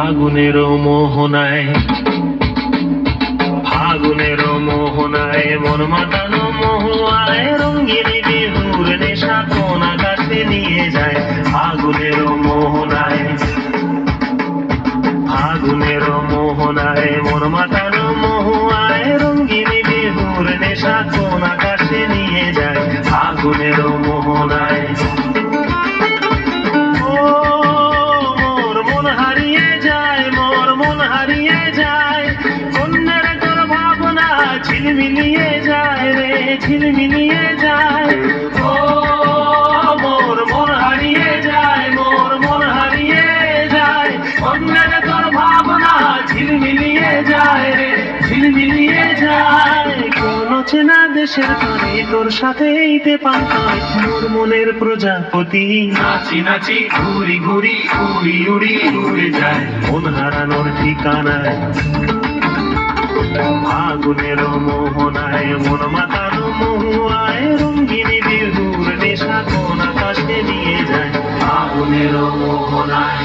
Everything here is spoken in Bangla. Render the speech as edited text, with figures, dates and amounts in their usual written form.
ফাগুনের মোহনায়, ফাগুনের মোহনায় মন মাতানো মহুয়ায় রঙিন বিহুর নেশা কোন আকাশে নিয়ে যায়। ফাগুনের মোহনায়, ফাগুনের মোহনায় মন মাতানো মহুয়ায় রঙিন বিহুর নেশা কোন আকাশে নিয়ে যায়। ফাগুনের মোহনায় ঝিলমিলিয়ে যায় রে, ঝিলমিলিয়ে যায়। ও মোর মন হারিয়ে যায়, মোর মন হারিয়ে যায়। অন্যের তোর ভাবনা ঝিলমিলিয়ে যায় রে, ঝিলমিলিয়ে যায়। কোন চেনা দেশের তরে তোর সাথেইতে পান্তায় মোর মনের প্রজাপতি নাচি নাচি ঘুরি ঘুরি উড়ি উড়ি উড়ে যায় মন হারানোর ঠিকানায়। ফাগুনের মোহনায় মন মাতানো মহুয়ায় রঙিন বিহুর নেশা কোন আকাশে নিয়ে যায়। ফাগুনের মোহনায়।